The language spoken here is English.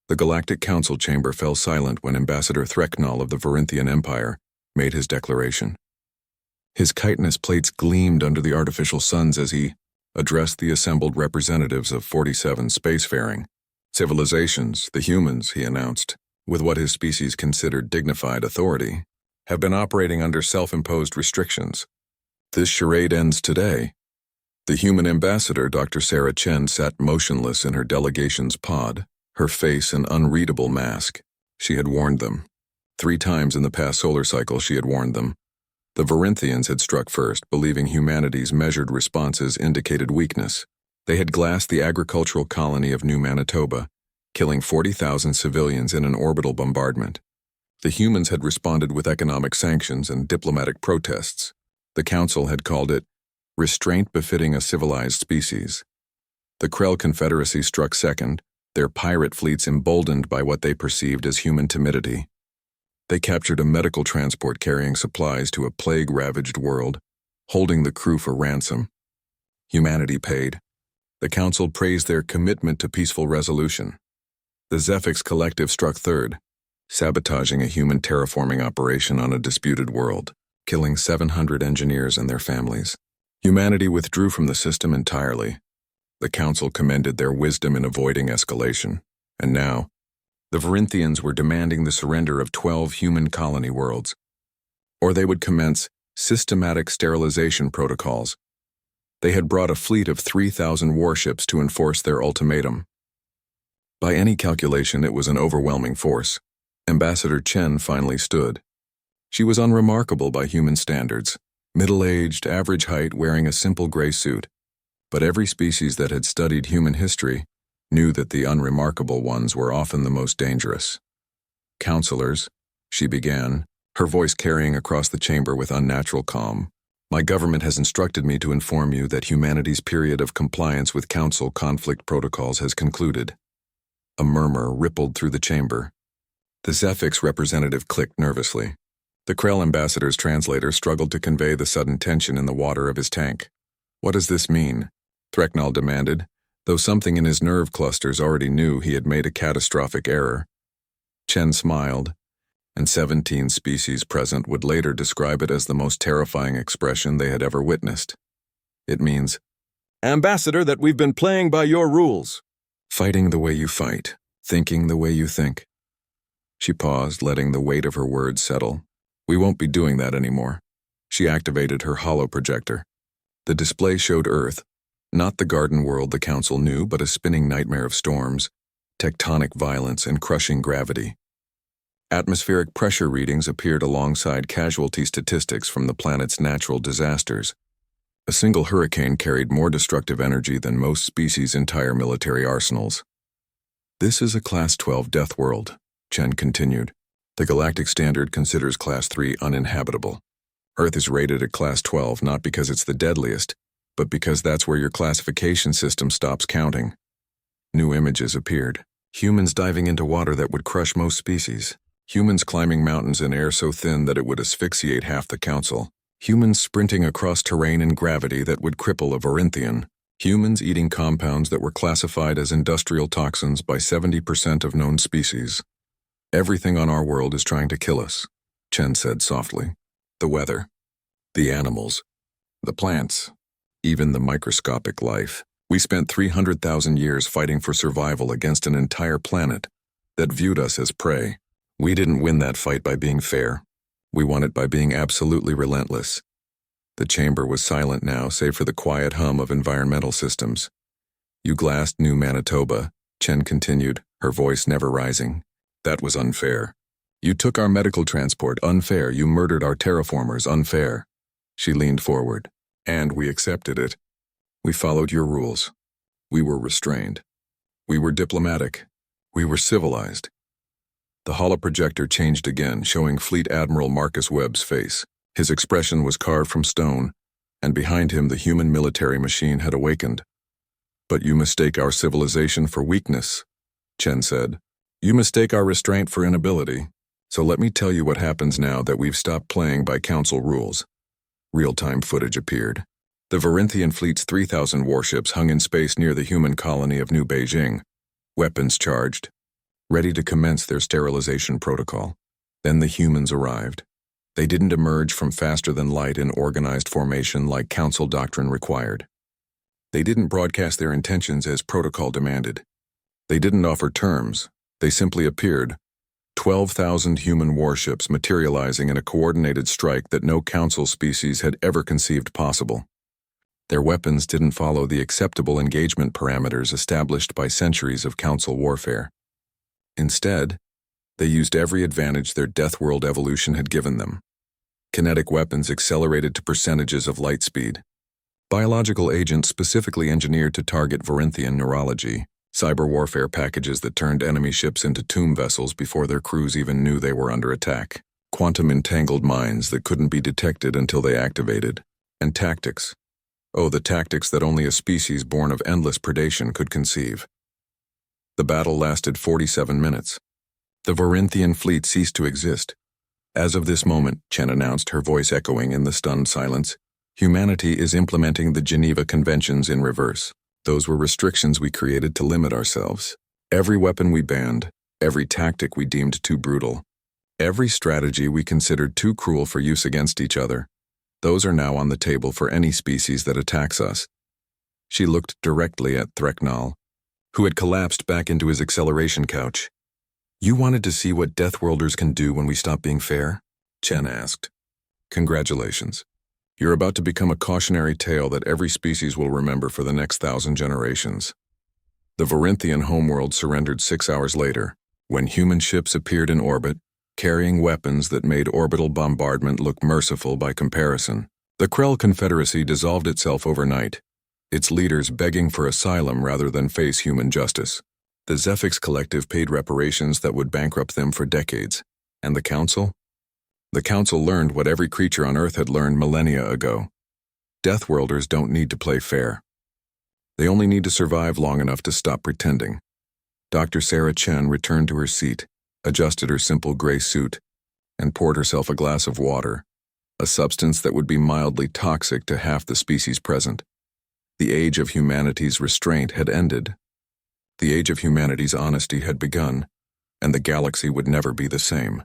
The Galactic Council chamber fell silent when Ambassador Threknall of the Varinthian Empire made his declaration. His chitinous plates gleamed under the artificial suns as he addressed the assembled representatives of 47 spacefaring civilizations. The humans, he announced, with what his species considered dignified authority, have been operating under self-imposed restrictions. This charade ends today. The human ambassador, Dr. Sarah Chen, sat motionless in her delegation's pod, her face an unreadable mask. She had warned them. 3 times in the past solar cycle she had warned them. The Varinthians had struck first, believing humanity's measured responses indicated weakness. They had glassed the agricultural colony of New Manitoba, killing 40,000 civilians in an orbital bombardment. The humans had responded with economic sanctions and diplomatic protests. The Council had called it restraint befitting a civilized species. The Krell Confederacy struck second, their pirate fleets emboldened by what they perceived as human timidity. They captured a medical transport carrying supplies to a plague-ravaged world, holding the crew for ransom. Humanity paid. The Council praised their commitment to peaceful resolution. The Zephix Collective struck third, sabotaging a human terraforming operation on a disputed world, killing 700 engineers and their families. Humanity withdrew from the system entirely. The Council commended their wisdom in avoiding escalation, and now, the Varinthians were demanding the surrender of 12 human colony worlds, or they would commence systematic sterilization protocols. They had brought a fleet of 3,000 warships to enforce their ultimatum. By any calculation, it was an overwhelming force. Ambassador Chen finally stood. She was unremarkable by human standards, middle-aged, average height, wearing a simple gray suit. But every species that had studied human history knew that the unremarkable ones were often the most dangerous. Counselors, she began, her voice carrying across the chamber with unnatural calm. My government has instructed me to inform you that humanity's period of compliance with Council conflict protocols has concluded. A murmur rippled through the chamber. The Zephix representative clicked nervously. The Krell ambassador's translator struggled to convey the sudden tension in the water of his tank. What does this mean? Threknall demanded, though something in his nerve clusters already knew he had made a catastrophic error. Chen smiled, and 17 species present would later describe it as the most terrifying expression they had ever witnessed. It means, Ambassador, that we've been playing by your rules. Fighting the way you fight, thinking the way you think. She paused, letting the weight of her words settle. We won't be doing that anymore. She activated her holo projector. The display showed Earth, not the garden world the Council knew, but a spinning nightmare of storms, tectonic violence, and crushing gravity. Atmospheric pressure readings appeared alongside casualty statistics from the planet's natural disasters. A single hurricane carried more destructive energy than most species' entire military arsenals. This is a Class 12 death world, Chen continued. The Galactic Standard considers Class 3 uninhabitable. Earth is rated at Class 12 not because it's the deadliest, but because that's where your classification system stops counting. New images appeared. Humans diving into water that would crush most species. Humans climbing mountains in air so thin that it would asphyxiate half the Council. Humans sprinting across terrain in gravity that would cripple a Varinthian. Humans eating compounds that were classified as industrial toxins by 70% of known species. Everything on our world is trying to kill us, Chen said softly. The weather, the animals, the plants, even the microscopic life. We spent 300,000 years fighting for survival against an entire planet that viewed us as prey. We didn't win that fight by being fair. We won it by being absolutely relentless. The chamber was silent now, save for the quiet hum of environmental systems. You glassed New Manitoba, Chen continued, her voice never rising. That was unfair. You took our medical transport, unfair. You murdered our terraformers, unfair. She leaned forward. And we accepted it. We followed your rules. We were restrained. We were diplomatic. We were civilized. The holoprojector changed again, showing Fleet Admiral Marcus Webb's face. His expression was carved from stone, and behind him the human military machine had awakened. But you mistake our civilization for weakness, Chen said. You mistake our restraint for inability. So let me tell you what happens now that we've stopped playing by Council rules. Real-time footage appeared. The Varinthian fleet's 3,000 warships hung in space near the human colony of New Beijing, weapons charged. ready to commence their sterilization protocol. Then the humans arrived. They didn't emerge from faster than light in organized formation like council doctrine required. They didn't broadcast their intentions as protocol demanded. They didn't offer terms. They simply appeared. 12,000 human warships materializing in a coordinated strike that no council species had ever conceived possible. Their weapons didn't follow the acceptable engagement parameters established by centuries of council warfare. Instead, they used every advantage their Deathworld evolution had given them. Kinetic weapons accelerated to percentages of light speed. Biological agents specifically engineered to target Varinthian neurology. Cyber warfare packages that turned enemy ships into tomb vessels before their crews even knew they were under attack. Quantum entangled mines that couldn't be detected until they activated. And tactics. Oh, the tactics that only a species born of endless predation could conceive. The battle lasted 47 minutes. The Varinthian fleet ceased to exist. As of this moment, Chen announced, her voice echoing in the stunned silence, humanity is implementing the Geneva Conventions in reverse. Those were restrictions we created to limit ourselves. Every weapon we banned, every tactic we deemed too brutal, every strategy we considered too cruel for use against each other, those are now on the table for any species that attacks us. She looked directly at Threknall, who had collapsed back into his acceleration couch. You wanted to see what Deathworlders can do when we stop being fair? Chen asked. Congratulations. You're about to become a cautionary tale that every species will remember for the next 1,000 generations. The Varinthian homeworld surrendered 6 hours later, when human ships appeared in orbit, carrying weapons that made orbital bombardment look merciful by comparison. The Krell Confederacy dissolved itself overnight, its leaders begging for asylum rather than face human justice. The Zephix Collective paid reparations that would bankrupt them for decades. And the Council? The Council learned what every creature on Earth had learned millennia ago. Deathworlders don't need to play fair. They only need to survive long enough to stop pretending. Dr. Sarah Chen returned to her seat, adjusted her simple gray suit, and poured herself a glass of water, a substance that would be mildly toxic to half the species present. The age of humanity's restraint had ended. The age of humanity's honesty had begun, and the galaxy would never be the same.